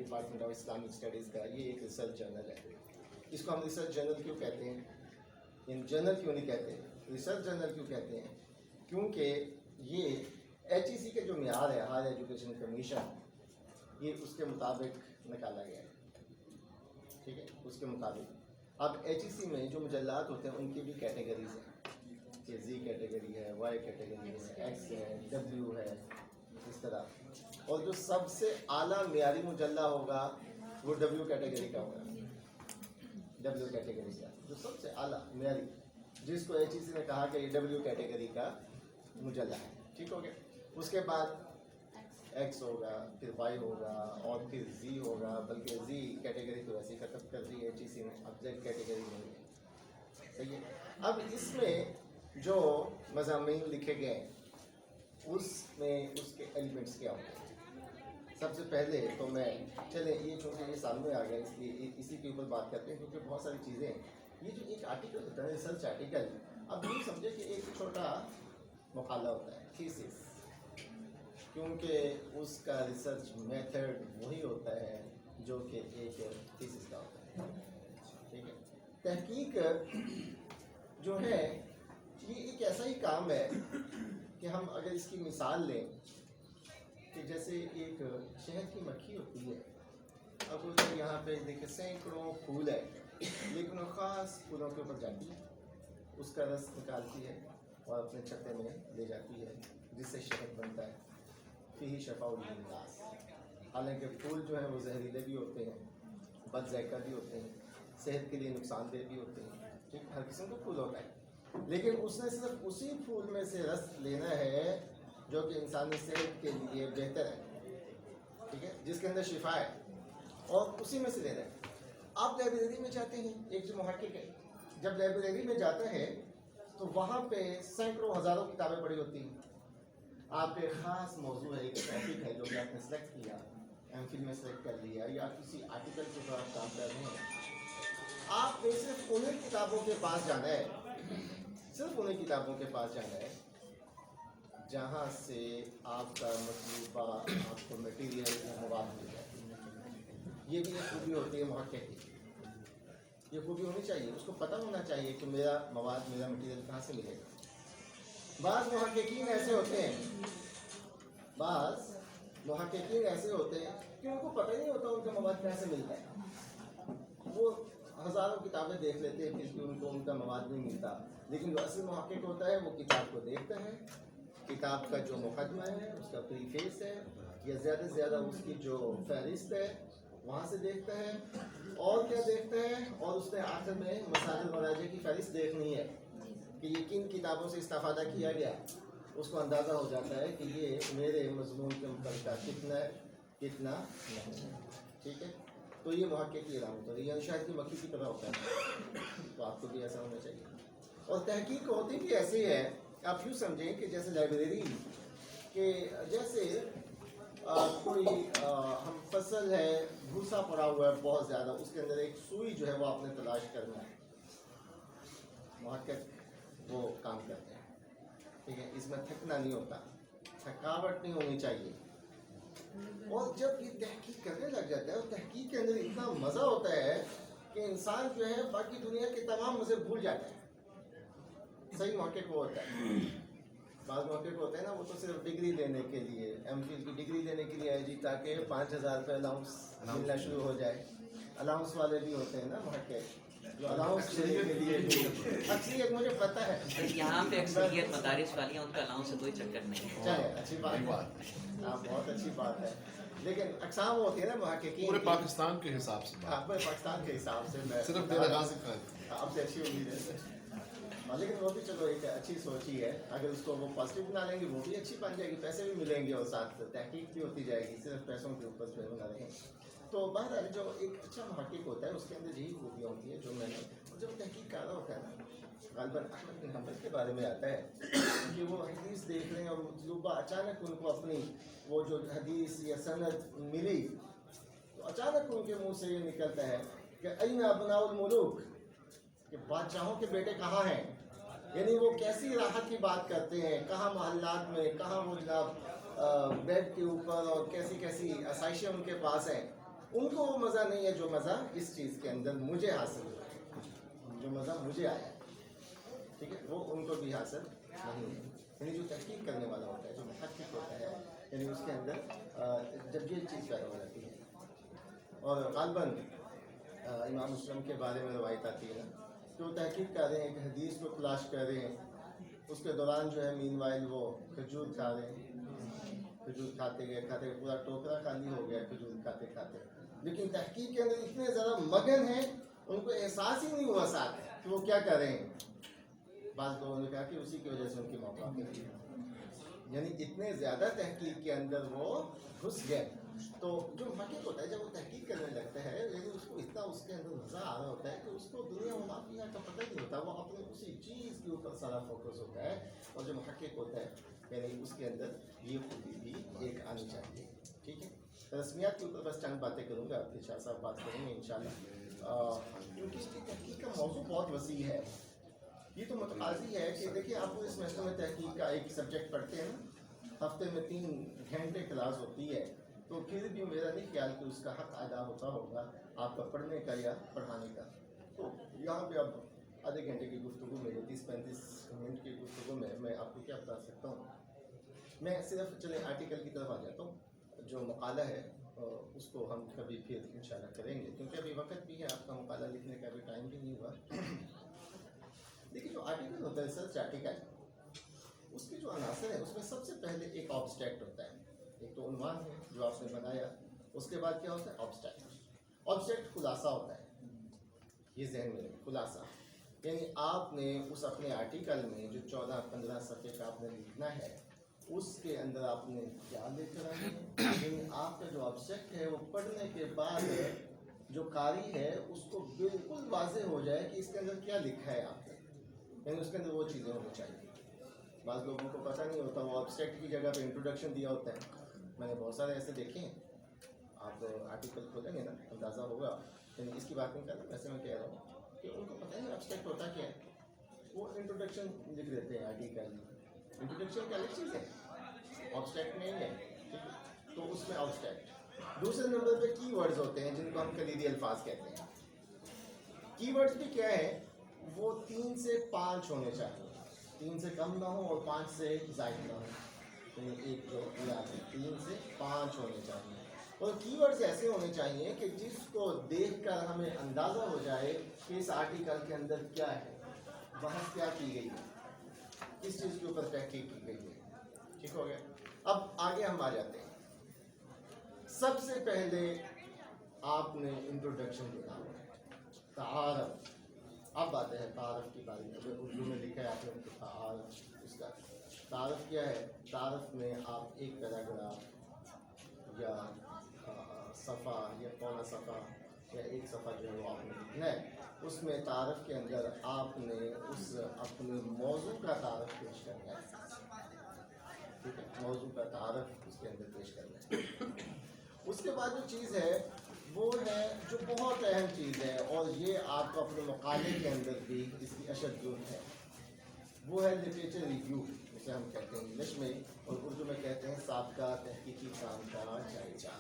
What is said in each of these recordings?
Department of Islamic studies کا یہ ایک ریسرچ جرنل ہے. اس کو ہم ریسرچ جرنل کیوں کہتے ہیں؟ ان جرنل کیوں نہیں کہتے, ریسرچ جرنل کیوں کہتے ہیں؟ کیونکہ یہ HEC کے جو معیار ہے, ہائر ایجوکیشن کمیشن, یہ اس کے مطابق نکالا گیا ہے. ٹھیک ہے, اس کے مطابق. اب HEC میں جو مجلات ہوتے ہیں ان کی بھی کیٹیگریز ہیں, کہ Z کیٹیگری ہے, Y کیٹیگری ہے, X ہے, W ہے, اس طرح. اور جو سب سے اعلیٰ معیاری مجلہ ہوگا وہ W کیٹیگری کا ہوگا. W کیٹیگری کا جو سب سے اعلیٰ معیاری, جس کو HEC نے کہا کہ یہ W کیٹیگری کا مجلہ ہے. ٹھیک ہو گیا. اس کے بعد X ہوگا, پھر Y ہوگا, اور پھر Z ہوگا. بلکہ Z کیٹیگری تو ویسے ہی ختم کر دی ہے HEC نے, اب Z کیٹیگری نہیں ہے. صحیح ہے. اب اس میں جو مضامین لکھے گئے اس میں اس کے ایلیمنٹس کیا ہوتے ہیں. سب سے پہلے تو میں چلیں یہ چونکہ یہ سامنے آ گیا اس لیے اسی کے اوپر بات کرتے ہیں, کیونکہ بہت ساری چیزیں ہیں. یہ جو ایک آرٹیکل ہوتا ہے ریسرچ آرٹیکل, اب یہ سمجھے کہ ایک چھوٹا مقالہ ہوتا ہے, تھیسس, کیونکہ اس کا ریسرچ میتھڈ وہی ہوتا ہے جو کہ ایک تھیسس کا ہوتا ہے. ٹھیک ہے. تحقیق جو ہے یہ ایک ایسا ہی کام ہے کہ ہم اگر اس کی مثال لیں کہ جیسے ایک شہد کی مکھی ہوتی ہے. اب یہاں پہ دیکھیں سینکڑوں پھول ہے, لیکن وہ خاص پھولوں کے اوپر جاتی ہے, اس کا رس نکالتی ہے اور اپنے چھتے میں لے جاتی ہے, جس سے شہد بنتا ہے. فیہ شفاء للناس. حالانکہ پھول جو ہیں وہ زہریلے بھی ہوتے ہیں, بد ذائقہ بھی ہوتے ہیں, صحت کے لیے نقصان دہ بھی ہوتے ہیں. ٹھیک, ہر قسم کا پھول ہوتا ہے, لیکن اس نے صرف اسی پھول میں سے رس لینا ہے جو کہ انسانی صحت کے لیے بہتر ہے. ٹھیک ہے, جس کے اندر شفا ہے, اور اسی میں سے لینا ہے. آپ لائبریری میں جاتے ہیں, ایک جو محقق ہے جب لائبریری میں جاتا ہے تو وہاں پہ سینکڑوں ہزاروں کتابیں پڑھی ہوتی ہیں. آپ کے خاص موضوع ہے, ایک ٹاپک ہے جو کہ آپ نے سلیکٹ کیا, MPhil میں سلیکٹ کر لیا, یا کسی آرٹیکل کے اوپر آپ کام کر رہے ہیں. آپ نے صرف انہیں کتابوں کے پاس جانا ہے, صرف انہیں کتابوں کے پاس جانا ہے جہاں سے آپ کا مطلوبہ آپ کو مٹیریل مواد مل جائے. یہ بھی ایک خوبی ہوتی ہے محقق کی, یہ خوبی ہونی چاہیے, اس کو پتہ ہونا چاہیے کہ میرا مواد, میرا مٹیریل کہاں سے ملے گا. بعض محققین ایسے ہوتے ہیں, بعض محققین ایسے ہوتے ہیں کہ ان کو پتہ ہی نہیں ہوتا ان کا مواد کہاں سے ملتا ہے. وہ ہزاروں کتابیں دیکھ لیتے ہیں, پھر بھی ان کو ان کا مواد نہیں ملتا. لیکن جو اصل محقق ہوتا ہے وہ کتاب کو دیکھتا ہے, کتاب کا جو مقدمہ ہے, اس کا پریفیس ہے, یا زیادہ سے زیادہ اس کی جو فہرست ہے وہاں سے دیکھتا ہے. اور کیا دیکھتا ہے, اور اس نے آخر میں مصادر مراجع کی فہرست دیکھنی ہے کہ یہ کن کتابوں سے استفادہ کیا گیا. اس کو اندازہ ہو جاتا ہے کہ یہ میرے مضمون کے مطابق کتنا ہے, کتنا نہیں. ٹھیک ہے. تو یہ محقق کی علامت ہے, یہ شاید کی مکھی کی طرح ہوتا ہے, تو آپ کو بھی ایسا ہونا چاہیے. اور تحقیق ہوتی بھی ایسی ہے, آپ یوں سمجھیں کہ جیسے لائبریری کہ جیسے کوئی ہم فصل ہے, بھوسا پڑا ہوا ہے بہت زیادہ, اس کے اندر ایک سوئی جو ہے وہ آپ نے تلاش کرنا ہے. محقق وہ کام کرتے ہیں. ٹھیک ہے. اس میں تھکنا نہیں ہوتا, تھکاوٹ نہیں ہونی چاہیے. اور جب یہ تحقیق کرنے لگ جاتا ہے, اور تحقیق کے اندر اتنا مزہ ہوتا ہے کہ انسان جو ہے باقی دنیا کے تمام مزے بھول جاتا ہے. صحیح محقق وہ ہوتا ہے. بعض محقق ہوتے ہیں نا, وہ تو صرف ڈگری لینے کے لیے, MPhil کی ڈگری لینے کے لیے ہے جی, تاکہ 5,000 روپے الاؤنس ملنا شروع ہو جائے. الاؤنس والے بھی ہوتے ہیں نا محقق, جو الاؤنس لینے کے لیے. اکثریت مجھے پتہ ہے یہاں پہ اکثریت مدارس والی ہیں, ان کا الاؤنس سے کوئی چکر نہیں. چلے اچھی بات, ہاں بہت اچھی بات ہے. لیکن اقسام ہوتی ہے نا محققین, پورے پاکستان کے حساب سے, پورے پاکستان کے حساب سے میں صرف میرا غازی خان اب سے اچھی امید ہے. لیکن وہ بھی چلو ایک اچھی سوچ ہی ہے, اگر اس کو وہ پازیٹیو بنا لیں گے وہ بھی اچھی بن جائے گی, پیسے بھی ملیں گے اور ساتھ تحقیق بھی ہوتی جائے گی, صرف پیسوں کے اوپر جو ہے بنا رہے ہیں. تو بہرحال جو ایک اچھا محقق ہوتا ہے اس کے اندر یہی خوبیاں ہوتی ہیں جو میں نے, جب تحقیق کر رہا ہوتا ہے نا, غالباً احمد بن حنبل کے بارے میں آتا ہے کہ وہ حدیث دیکھ رہے ہیں اور مطلوبہ اچانک ان کو اپنی وہ جو حدیث یا سند ملی, تو اچانک ان کے منہ سے یہ نکلتا ہے کہ این ابناء الملوک, کہ بادشاہوں کے بیٹے کہاں ہیں. یعنی وہ کیسی راحت کی بات کرتے ہیں, کہاں محلات میں, کہاں وہ جناب بیڈ کے اوپر, اور کیسی کیسی آسائشیں ان کے پاس ہیں. ان کو وہ مزہ نہیں ہے جو مزہ اس چیز کے اندر مجھے حاصل ہوا ہے، جو مزہ مجھے آیا، ٹھیک ہے، وہ ان کو بھی حاصل نہیں ہے۔ یعنی جو تحقیق کرنے والا ہوتا ہے، جو محقق ہوتا ہے، یعنی اس کے اندر جب یہ چیز پیدا ہو جاتی ہے، اور غالباً امام مسلم کے بارے میں روایت آتی ہے کہ وہ تحقیق کر رہے ہیں، ایک حدیث کو تلاش کر رہے ہیں، اس کے دوران جو ہے مین وائل وہ کھجور کھا رہے ہیں، کھجور کھاتے گئے پورا ٹوکرا خالی ہو گیا کھجور کھاتے کھاتے، لیکن تحقیق کے اندر اتنے زیادہ مگن ہیں ان کو احساس ہی نہیں ہوا ساتھ کہ وہ کیا کر رہے ہیں۔ بعض لوگوں نے کہا کہ اسی کی وجہ سے ان کی موت ہو گئی، یعنی اتنے زیادہ تحقیق کے اندر وہ گھس گئے۔ تو جو محقق ہوتا ہے جب وہ تحقیق کرنے لگتا ہے، یعنی اس کو اتنا اس کے اندر مزہ آ رہا ہوتا ہے کہ اس کو دنیا و ما فیہا کا پتہ نہیں ہوتا، وہ اپنے اسی چیز کے اوپر سارا فوکس ہوتا ہے۔ اور جو محقق ہوتا ہے یعنی اس کے اندر یہ خوبی بھی ایک آنی چاہیے، ٹھیک ہے۔ رسمیات کے اوپر بس چند باتیں کروں گا، پھر شاہ صاحب بات کریں گے انشاءاللہ، کیونکہ اس کی تحقیق کا موضوع بہت وسیع ہے۔ یہ تو متقاضی ہے کہ دیکھیے آپ پورے سیمسٹر میں تحقیق کا ایک سبجیکٹ پڑھتے ہیں نا، ہفتے میں 3 گھنٹے کلاس ہوتی ہے، تو پھر بھی میرا نہیں خیال کہ اس کا حق ادا ہوتا ہوگا آپ کا پڑھنے کا یا پڑھانے کا۔ تو یہاں پہ اب آدھے گھنٹے کی گفتگو میں 30-35 منٹ کی گفتگو میں آپ کو کیا بتا سکتا ہوں۔ میں صرف چلیں آرٹیکل کی طرف آ جاتا ہوں، جو مقالہ ہے اس کو ہم کبھی پھر انشاءاللہ کریں گے، کیونکہ ابھی وقت بھی ہے، آپ کا مقالہ لکھنے کا بھی ٹائم بھی نہیں ہوا۔ لیکن جو آرٹیکل ہوتا ہے ریسرچ آرٹیکل، اس کے جو عناصر ہیں اس میں سب سے پہلے ایک آبسٹریکٹ ہوتا ہے، ایک تو عنوان ہے جو آپ نے بنایا، اس کے بعد کیا ہوتا ہے آبسٹریکٹ۔ آبسٹریکٹ خلاصہ ہوتا ہے، یہ ذہن میں رکھیں، خلاصہ یعنی آپ نے اس اپنے آرٹیکل میں جو 14-15 صفحے کا آپ نے لکھنا ہے، اس کے اندر آپ نے کیا لے کر آنا ہے، یعنی آپ کا جو آبسٹریکٹ ہے وہ پڑھنے کے بعد جو قاری ہے اس کو بالکل واضح ہو جائے کہ اس کے اندر کیا لکھا ہے آپ نے، یعنی اس کے اندر وہ چیزیں ہونی چاہیے۔ بعض لوگوں کو پتہ نہیں ہوتا، وہ آبسٹریکٹ کی جگہ پہ انٹروڈکشن دیا ہوتا ہے، میں نے بہت سارے ایسے دیکھے ہیں، آپ آرٹیکل کھولیں گے نا اندازہ ہوگا، یعنی اس کی بات نہیں کر رہا، ویسے میں کہہ رہا ہوں کہ ان کو پتہ نہیں آبسٹریکٹ ہوتا کیا ہے، وہ انٹروڈکشن لکھ دیتے ہیں آرٹیکل، انٹروڈکشن کیا الگ چیز ہے، آبسٹریکٹ نہیں ہے، ٹھیک ہے، تو اس میں آبسٹریکٹ۔ دوسرے نمبر پہ کی ورڈز ہوتے ہیں جن کو ہم کلیدی الفاظ کہتے ہیں۔ کی ورڈز بھی کیا ہے، وہ 3 سے 5 ہونے چاہیے، 3 سے کم نہ ہو اور 5 سے زائد نہ ہو، یعنی ایک جو 3 سے 5 ہونے چاہیے۔ اور کی ورڈز ایسے ہونے چاہیے کہ جس کو دیکھ کر ہمیں اندازہ ہو جائے کہ اس آرٹیکل کے اندر کیا ہے، بحث کیا کی گئی ہے، کس چیز کے اوپر تحقیق کی گئی ہے، ٹھیک ہو گیا۔ اب آگے ہم آ جاتے ہیں، سب سے پہلے آپ نے انٹروڈکشن دینا ہے، تعارف۔ اب آتے ہیں تعارف کی باری میں، اردو میں لکھا ہے آپ نے تعارف، اس کا تعارف کیا ہے، تعارف میں آپ ایک پیراگراف یا صفحہ یا پونا صفحہ یا ایک صفحہ جو ہے وہ آپ نے لکھنا ہے، اس میں تعارف کے اندر آپ نے اس اپنے موضوع کا تعارف پیش کرنا ہے، ٹھیک ہے، موضوع کا تعارف اس کے اندر پیش کرنا ہے۔ اس کے بعد جو چیز ہے وہ ہے جو بہت اہم چیز ہے، اور یہ آپ کو اپنے مقالے کے اندر بھی اس کی اشد ضرورت ہے، وہ ہے لٹریچر ریویو، جسے ہم کہتے ہیں انگلش میں، اور اردو میں کہتے ہیں سابقہ تحقیقی کام کا جائزہ۔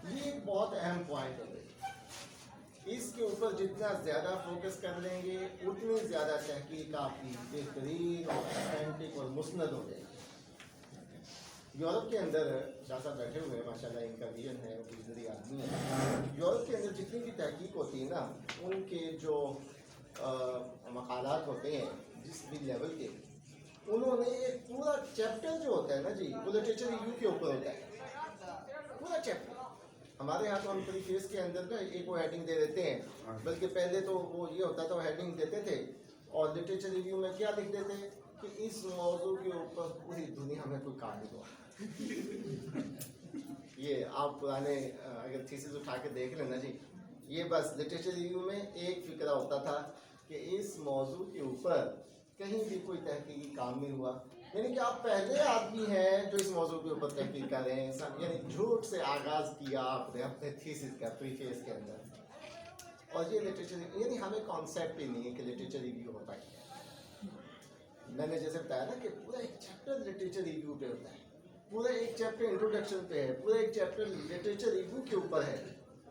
یہ ایک بہت اہم پوائنٹ ہے، اس کے اوپر جتنا زیادہ فوکس کر لیں گے اتنی زیادہ تحقیق آپ کی بہترین اور اتھینٹک اور مسند ہو جائے گی۔ یورپ کے اندر شاہ صاحب بیٹھے ہوئے ہیں، ماشاءاللہ ان کا ویژن ہے، وہ ویژنری آدمی ہے۔ یورپ کے اندر جتنی بھی تحقیق ہوتی ہے نا، ان کے جو مقالات ہوتے ہیں جس بھی لیول کے، انہوں نے ایک پورا چیپٹر جو ہوتا ہے نا جی، وہ لٹریچر ریویو کے اوپر ہوتا ہے، پورا چیپٹر۔ ہمارے یہاں تو ہم پریفیس کے اندر نا ایک وہ ہیڈنگ دے دیتے ہیں، بلکہ پہلے تو وہ یہ ہوتا تھا، وہ ہیڈنگ دیتے تھے اور لٹریچر ریویو میں کیا لکھ دیتے کہ اس موضوع کے اوپر پوری دنیا میں کوئی کام نہیں ہوا۔ یہ آپ پرانے اگر تھیسس اٹھا کے دیکھ لیں نا جی، یہ بس لٹریچر ریویو میں ایک فکرہ ہوتا تھا کہ اس موضوع کے اوپر کہیں بھی کوئی تحقیقی کام نہیں ہوا، یعنی کہ آپ پہلے آدمی ہیں جو اس موضوع کے اوپر تحقیق کر رہے ہیں، یعنی جھوٹ سے آغاز کیا آپ نے اپنے تھیسس کا پریفیس کے اندر۔ اور یہ لٹریچر یعنی ہمیں کانسیپٹ ہی نہیں ہے کہ لٹریچر ریویو ہوتا ہے۔ میں نے جیسے بتایا نا کہ پورا ایک چیپٹر لٹریچر ریویو پہ ہوتا ہے، پورا ایک چیپٹر انٹروڈکشن پہ ہے، پورا ایک چیپٹر لٹریچر ریویو کے اوپر ہے،